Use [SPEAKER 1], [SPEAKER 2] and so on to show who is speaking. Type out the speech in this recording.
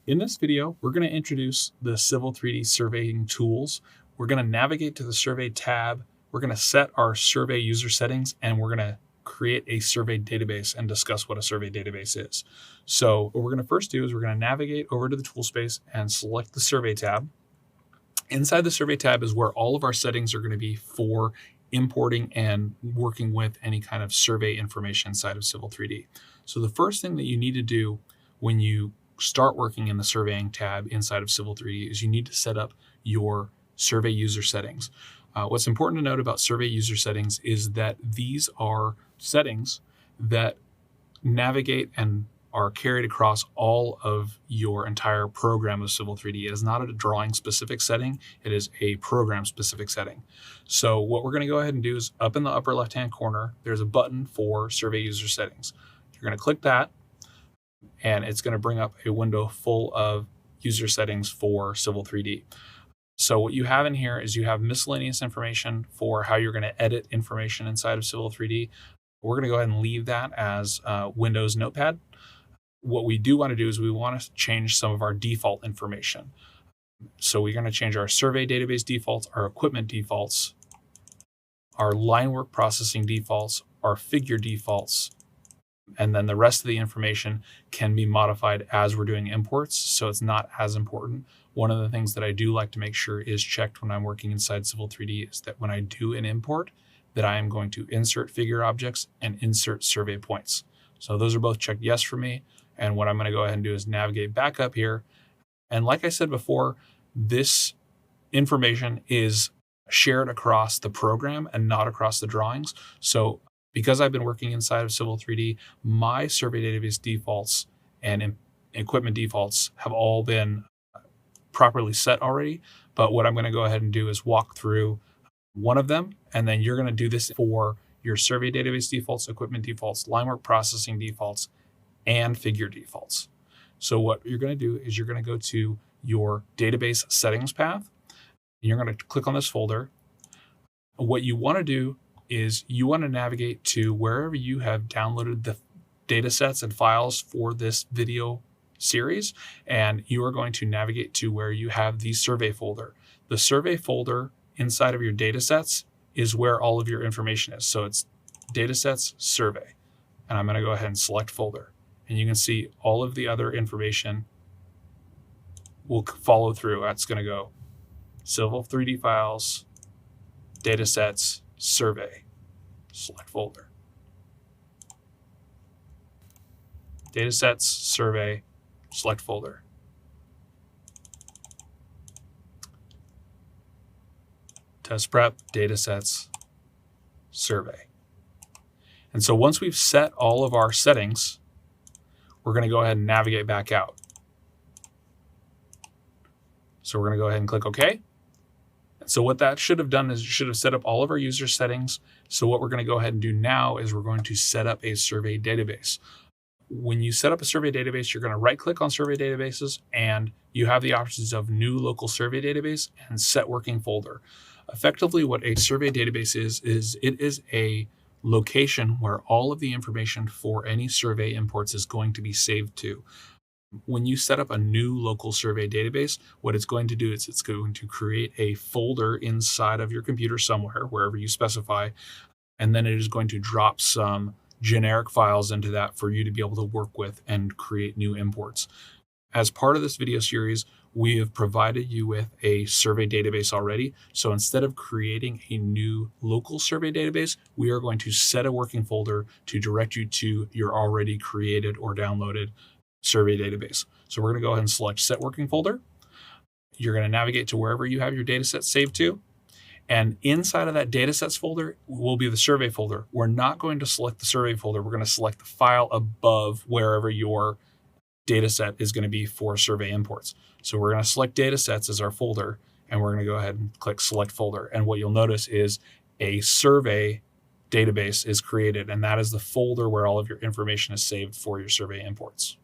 [SPEAKER 1] In this video, we're going to introduce the Civil 3D surveying tools. We're going to navigate to the Survey tab. We're going to set our survey user settings, and we're going to create a survey database and discuss what a survey database is. So what we're going to first do is we're going to navigate over to the tool space and select the Survey tab. Inside the Survey tab is where all of our settings are going to be for importing and working with any kind of survey information inside of Civil 3D. So the first thing that you need to do when you start working in the surveying tab inside of Civil 3D is you need to set up your survey user settings. What's important to note about survey user settings is that these are settings that navigate and are carried across all of your entire program of Civil 3D. It is not a drawing specific setting, it is a program specific setting. So what we're going to go ahead and do is up in the upper left hand corner, there's a button for survey user settings. You're going to click that, and it's going to bring up a window full of user settings for Civil 3D. So what you have in here is you have miscellaneous information for how you're going to edit information inside of Civil 3D. We're going to go ahead and leave that as Windows Notepad. What we do want to do is we want to change some of our default information. So we're going to change our survey database defaults, our equipment defaults, our line work processing defaults, our figure defaults, and then the rest of the information can be modified as we're doing imports, so it's not as important. One of the things that I do like to make sure is checked when I'm working inside Civil 3D is that when I do an import, that I am going to insert figure objects and insert survey points. So those are both checked yes for me. And what I'm going to go ahead and do is navigate back up here. And like I said before, this information is shared across the program and not across the drawings. So because I've been working inside of Civil 3D, my survey database defaults and equipment defaults have all been properly set already. But what I'm going to go ahead and do is walk through one of them, and then you're going to do this for your survey database defaults, equipment defaults, line work processing defaults, and figure defaults. So what you're going to do is you're going to go to your database settings path, and you're going to click on this folder. What you want to do is you want to navigate to wherever you have downloaded the data sets and files for this video series, and you are going to navigate to where you have the survey folder. The survey folder inside of your data sets is where all of your information is. So it's datasets survey, and I'm going to go ahead and select folder, and you can see all of the other information will follow through. That's going to go Civil 3D files, datasets, survey, select folder. Datasets, survey, select folder. Test prep, datasets, survey. And so once we've set all of our settings, we're going to go ahead and navigate back out. So we're going to go ahead and click OK. So what that should have done is it should have set up all of our user settings. So what we're going to go ahead and do now is we're going to set up a survey database. When you set up a survey database, you're going to right click on survey databases, and you have the options of new local survey database and set working folder. Effectively, what a survey database is it is a location where all of the information for any survey imports is going to be saved to. When you set up a new local survey database, what it's going to do is it's going to create a folder inside of your computer somewhere, wherever you specify, and then it is going to drop some generic files into that for you to be able to work with and create new imports. As part of this video series, we have provided you with a survey database already. So instead of creating a new local survey database, we are going to set a working folder to direct you to your already created or downloaded survey database. So we're going to go ahead and select set working folder. You're going to navigate to wherever you have your dataset saved to. And inside of that datasets folder will be the survey folder. We're not going to select the survey folder. We're going to select the file above wherever your dataset is going to be for survey imports. So we're going to select datasets as our folder, and we're going to go ahead and click select folder. And what you'll notice is a survey database is created, and that is the folder where all of your information is saved for your survey imports.